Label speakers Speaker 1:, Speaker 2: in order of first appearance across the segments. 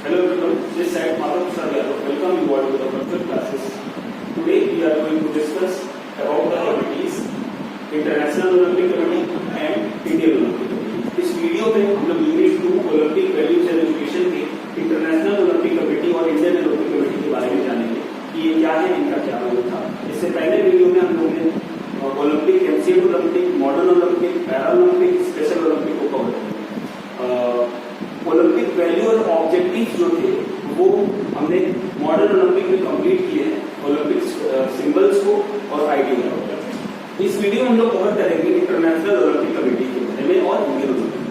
Speaker 1: Hello everyone, this side Madhav Saryato. Welcome you all to the virtual classes. Today we are going to discuss about the committees, International Olympic Committee and Indian Olympic Committee. इस video में हम लोग unit 2 Olympic values and education के international Olympic committee और Indian Olympic committee के बारे में जानेंगे कि ये क्या है, इनका क्या रोल था। इससे पहले वीडियो में हम लोगों ने Olympic, ancient Olympic, modern Olympic, para Olympic, special Olympic को कवर किया। ओलंपिक वैल्यू और ऑब्जेक्टिव जो थे वो हमने मॉडर्न ओलंपिक में कंप्लीट किए हैं, ओलंपिक सिंबल्स को और आइडिया को। इस वीडियो में हम लोग कवर करेंगे इंटरनेशनल ओलंपिक कमेटी के बारे में और Indian Olympic.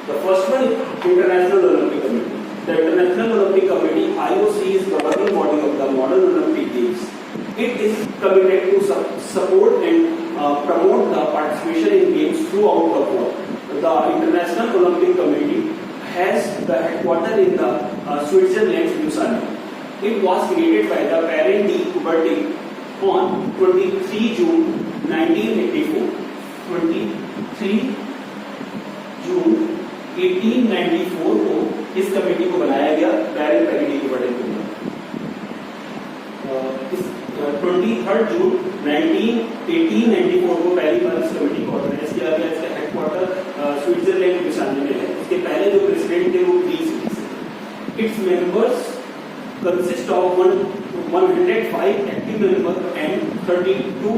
Speaker 1: The first one, international Olympic committee. The international Olympic committee IOC is governing body of the modern Olympic Games. It is committed to support and promote the participation in games throughout the world. The International Olympic Committee has the headquarters in the Switzerland, Lausanne. It was created by the Parent D. Coubertin on 23 June 1984. 23 June 1894 को इस committee को बनाया गया बैरन peri D Coubertin के द्वारा। 23 जून 1894 को पहली बार इस कमेटी को ऑर्गेनाइज किया गया। इसका हेडक्वार्टर स्विट्जरलैंड लुसाने में है। इसके पहले जो प्रेसिडेंट थे वो 20 थे। Its members consist of 105 active members and 32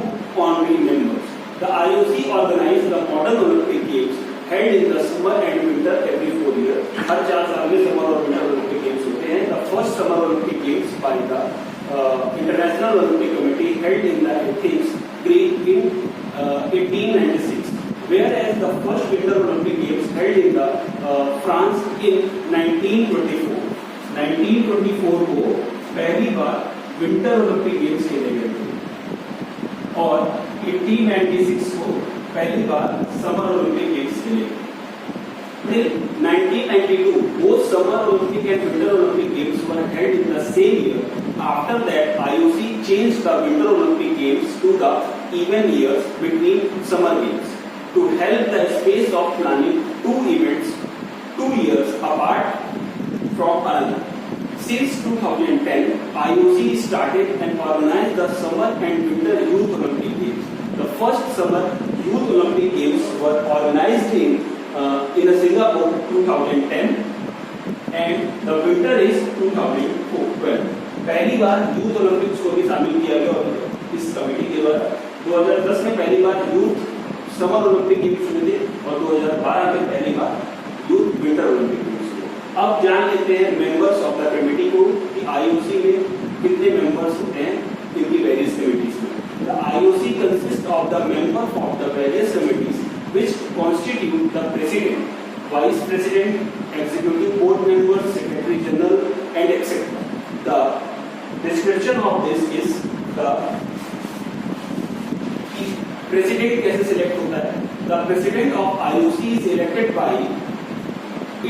Speaker 1: honorary members. The IOC organise the modern Olympic games held in the summer and winter every 4 years. हर 4 साल में समर और विंटर ओलंपिक गेम्स होते हैं। The first summer Olympic Games by the International Olympic Committee held in the Athens, Greece in 1896, whereas the first Winter Olympic Games held in the France in 1924. 1924 को पहली बार winter Olympic games खेले गए थे और 1896 को पहली बार समर ओलंपिक गेम्स खेले। Till 1992, both summer Olympic and winter Olympic games were held in the same year. After that, IOC changed the winter Olympic games to the even years between summer games to help the space of planning two events 2 years apart from another. Since 2010, IOC started and organized the summer and winter youth Olympic games. The first summer youth Olympic games were organized in Singapore 2010 and the winter is 2012. पहली बार youth Olympics को भी शामिल किया गया और इस committee के द्वारा 2010 में पहली बार यूथ समर ओलंपिक गेम्स हुए थे और 2012 में पहली बार यूथ विंटर ओलंपिक गेम्स हुए। अब जान लेते हैं मेंबर्स ऑफ द कमेटी को कि IOC में कितने मेंबर्स होते हैं इनकी वेरियस कमिटीज में। The IOC consists of the members of the various committees which constitute the president, vice president, executive board members, secretary general, and etc. The description of this is the president कैसे select होता है। The president of IOC is elected by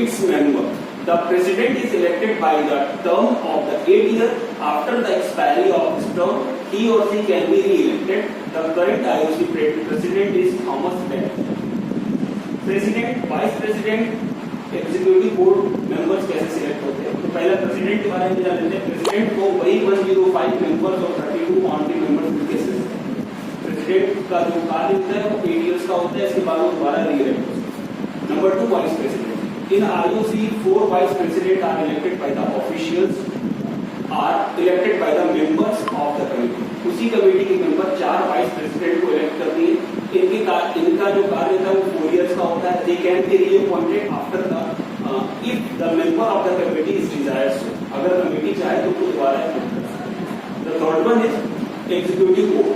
Speaker 1: its member. The president is elected by the term of the 8 years. After the expiry of his term, he or she can be re-elected. The current IOC president is Thomas Bach. President, vice president, executive board members कैसे select होते हैं? तो पहला president के बारे में जान लेते हैं। president को वही 105 members और 32 honorary members कैसे? president का जो कार्य होता है वो 8 years का होता है। इसके बाद वो दोबारा re-elect होता है। Number 2, vice president. In IOC, 4 vice presidents are elected by the officials, are elected by the members of the committee. उसी कमेटी के मेंबर 4 वाइस प्रेसिडेंट को इलेक्ट करती है। इनका जो कार्य था वो 4 इयर्स का होता है। They can be reappointed after the if the member of the committee is desires to. अगर कमेटी चाहे तो वो दोबारा अपॉइंट कर सकते हैं। The third one is executive board.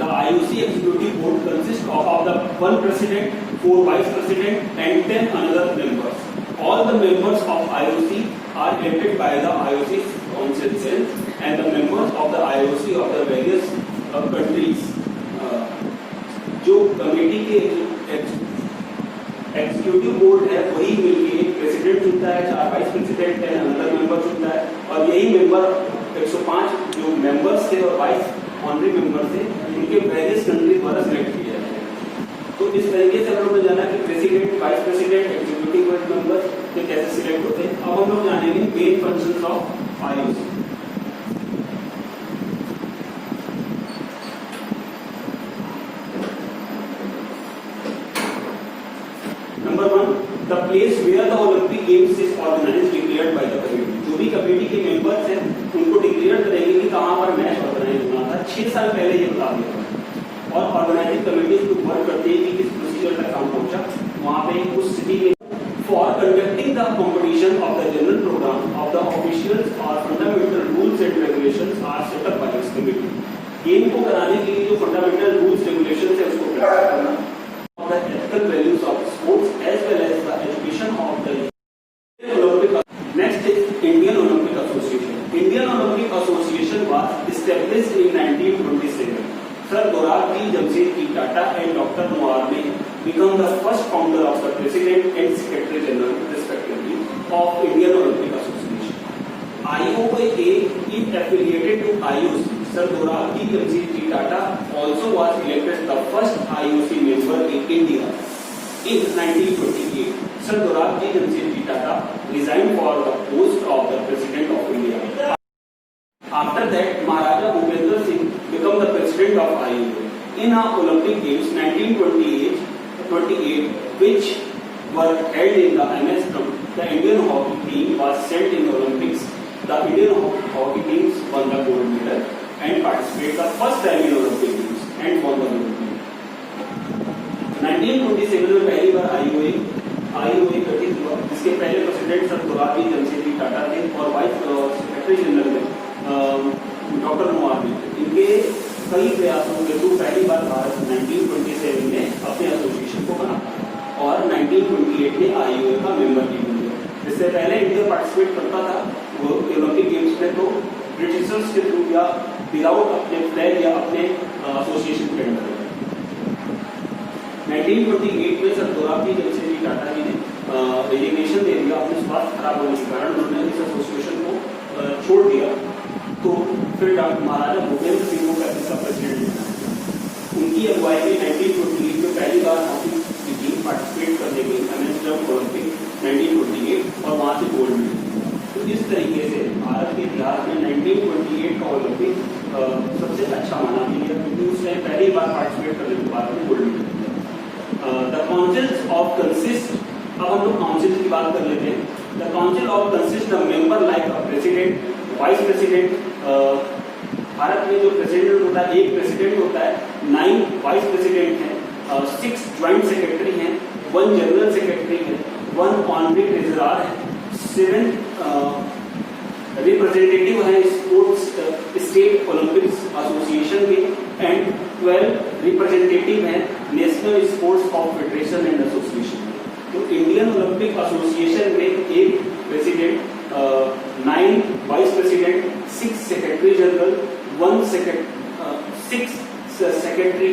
Speaker 1: The IOC executive board consists of the 1 president, 4 vice president, and 10 another members. All the members of IOC are elected by the IOC council itself, and the members of the IOC of the various countries. जो committee के executive board है वही मिलकर एक president चुनता है, 4 vice president है, another member चुनता है और यही मेंबर 105 जो मेंबर्स थे और वाइस ऑनरी मेंबर थे इनके वेरियस कंट्री द्वारा सिलेक्ट किया जाता है। तो इस तरीके से हम लोगों ने जाना कि president, vice president, executive board members तो कैसे सिलेक्ट होते हैं। अब हम लोग जानेंगे main functions of IOC. Number 1, the place where the Olympic games is organised declared by the committee. जो भी कमेटी के मेंबर्स हैं उनको डिक्लेयर करेंगे कि कहां पर मैच ऑर्गेनाइज होना था। 6 साल पहले ये बता दिया और ऑर्गेनाइजिंग कमेटी इसको वर्क करती है कि किस प्रोसीजर तक काम पहुंचा वहां पे उस सिटी में। For conducting the competition of the general program of the officials or fundamental rules and regulations are set up by this committee. Game को कराने के लिए जो फंडामेंटल रूल्स रेगुलेशंस है उसको प्रैक्टिस करना, of the ethical values of sports as well as the education of the Olympic. Next is Indian Olympic Association. Indian Olympic Association was established in 1927. Sir Dorabji Jamshedji Tata and Dr. Noor ne become the first founder of the President and Secretary General, respectively, of Indian Olympic Association. IOA is affiliated to IOC. Sir Dorabji Jamshedji Tata also was elected the first IOC member in India in 1928. Sir Dorabji Jamshedji Tata resigned for the post of the President of India. After that, Maharaja Bhupendra Singh became the President of IOA. In our Olympic Games 1928, which were held in the MS Trump, the Indian hockey team was sent in the Olympics. The Indian hockey teams won the gold medal and participated the first time in Olympic Games and won the gold medal. 1927 में पहली बार IOA गठित हुआ, जिसके पहले president sir Dorabji Jamshedji Tata थे और vice secretary general में doctor noir थे। इनके कई प्रयासों के थ्रू पहली बार भारत 1927 में अपने एसोसिएशन को बना और 1928 में IOA का मेंबर भी बन गया। इससे पहले इंडिया पार्टिसिपेट करता था वो ओलंपिक गेम्स में तो ब्रिटिशर्स के थ्रू या विदाउट अपने फ्लैग या अपने एसोसिएशन के अंडर। 1928 में सर दोराबजी जमशेदजी टाटा जी ने रेजिग्नेशन दे दिया, अपने स्वास्थ्य खराब होने के कारण उन्होंने इस एसोसिएशन को छोड़ दिया। तो फिर महाराजा भूपेंद्र सिंह को इसका प्रेसिडेंट बनाया। उनकी अगुवाई में 1928 में पहली बार हॉकी की टीम पार्टिसिपेट करने गई एमएस ओलंपिक 1928 और वहां से गोल्ड मिली। तो इस तरीके से भारत के इतिहास में 1928 का ओलंपिक सबसे अच्छा माना गया क्योंकि उसने पहली बार पार्टिसिपेट करने के बाद में गोल्ड मिली। द काउंसिल्स ऑफ कंसिस्ट, अब हम लोग काउंसिल की बात कर लेते हैं। The council of consist the member like a president, vice president. Bharat में जो प्रेसिडेंट होता है, एक प्रेसिडेंट होता है, 9 वाइस प्रेसिडेंट हैं, 6 ज्वाइंट सेक्रेटरी हैं, 1 जनरल सेक्रेटरी है, 1 ऑनरी ट्रेजरर है, 7 रिप्रेजेंटेटिव हैं स्पोर्ट्स स्टेट ओलंपिक्स एसोसिएशन के एंड 12 रिप्रेजेंटेटिव हैं national sports federation and association. तो इंडियन ओलंपिक एसोसिएशन में एक president, 9 vice president, 6 secretary general, 6 secretary,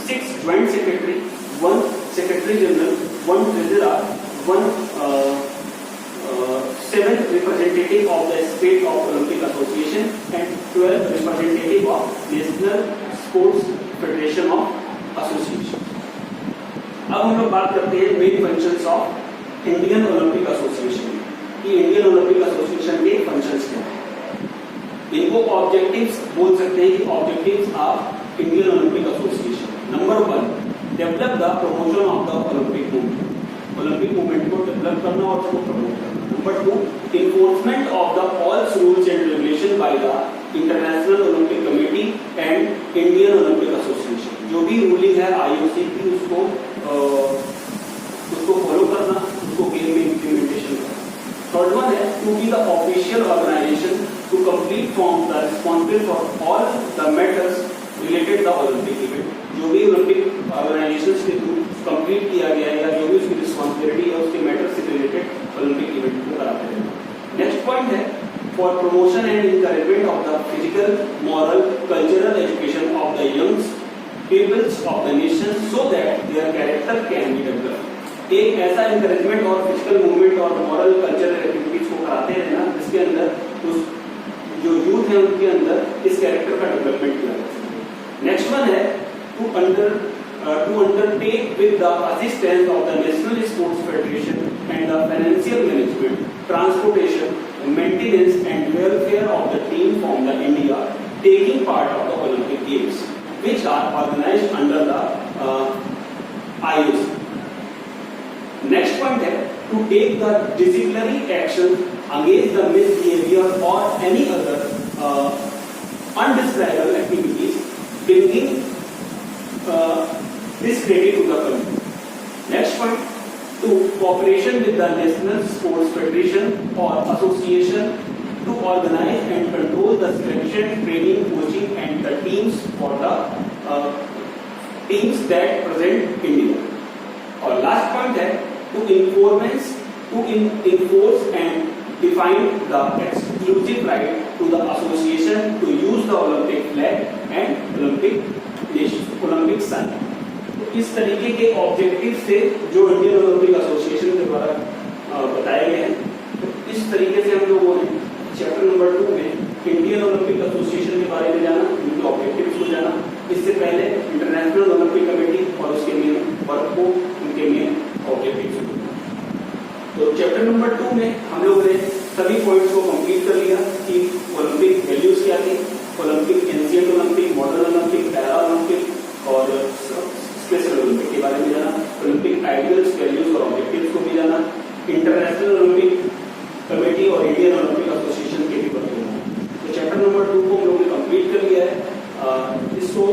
Speaker 1: 6 joint secretary, 1 secretary general, 1 treasurer, 7 representative of the state of Olympic Association and 12 representative of National Sports Federation of Association. अब हम लोग बात करते हैं main functions of Indian Olympic association कि Indian Olympic association के functions क्या हैं। इनको ऑब्जेक्टिव्स बोल सकते हैं कि objectives of Indian Olympic association. Number 1, develop the promotion of the Olympic movement. Olympic movement को डेवलप करना और उसको प्रमोट करना। Number 2, enforcement of the all rules and regulation by the International Olympic Committee and Indian Olympic Association. जो भी ruling है IOC की उसको फॉलो करना, उसको गेम में इम्प्लीमेंटेशन करना। थर्ड वन है to be the official organisation to complete form the responsible for all the matters related the Olympic event. जो भी ओलंपिक ऑर्गेनाइजेशन के थ्रू कंप्लीट किया गया है या जो भी उसकी रिस्पॉन्सिबिलिटी है उसके मैटर से रिलेटेड ओलंपिक इवेंट को कराते हैं। नेक्स्ट पॉइंट है for promotion and encouragement of the physical, moral, cultural education of the young peoples of the nation so that their character can be developed. एक ऐसा encouragement और physical movement और moral cultural activities को कराते हैं ना जिसके अंदर उस जो यूथ है उनके अंदर इस कैरेक्टर का डेवलपमेंट किया जा सके। नेक्स्ट वन है to undertake with the assistance of the National Sports Federation and the financial management, transportation, maintenance and welfare of the team from the India taking part of the Olympic Games, which are organized under the IOC. Next point है to take the disciplinary action against the misbehavior or any other undesirable activities bringing discredit to the country. Next point, to cooperation with the National Sports Federation or Association to organize and control the selection, training, coaching and the teams for the teams that present India. और last point है to enforce and define the exclusive right to the association to use the Olympic flag and Olympic sign. तो इस तरीके के objective से जो Indian Olympic association के द्वारा बताए गए हैं, तो इस तरीके से हम लोगों ने चैप्टर नंबर 2 में इंडियन ओलंपिक एसोसिएशन के बारे में जाना, उनके ऑब्जेक्टिव्स को जाना। इससे पहले इंटरनेशनल ओलंपिक कमेटी और उसके मेन वर्क को, उनके मेन ऑब्जेक्टिव्स को। तो चैप्टर नंबर 2 में हम लोगों ने सभी पॉइंट्स को कंप्लीट कर लिया कि ओलंपिक वैल्यूज क्या थी, Olympic, ancient Olympic, modern Olympic, para Olympic और स्पेशल ओलंपिक के बारे में जाना, ओलंपिक आइडियल्स, वैल्यूज और ऑब्जेक्टिव्स को भी जाना, इंटरनेशनल ओलंपिक कमेटी और इंडियन ओलंपिक एसोसिएशन के भी बारे में जाना। तो चैप्टर नंबर 2 को हम लोगों ने कंप्लीट कर लिया है। इसको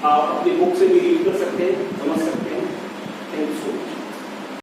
Speaker 1: आप अपनी बुक से भी रीड कर सकते हैं, समझ सकते हैं।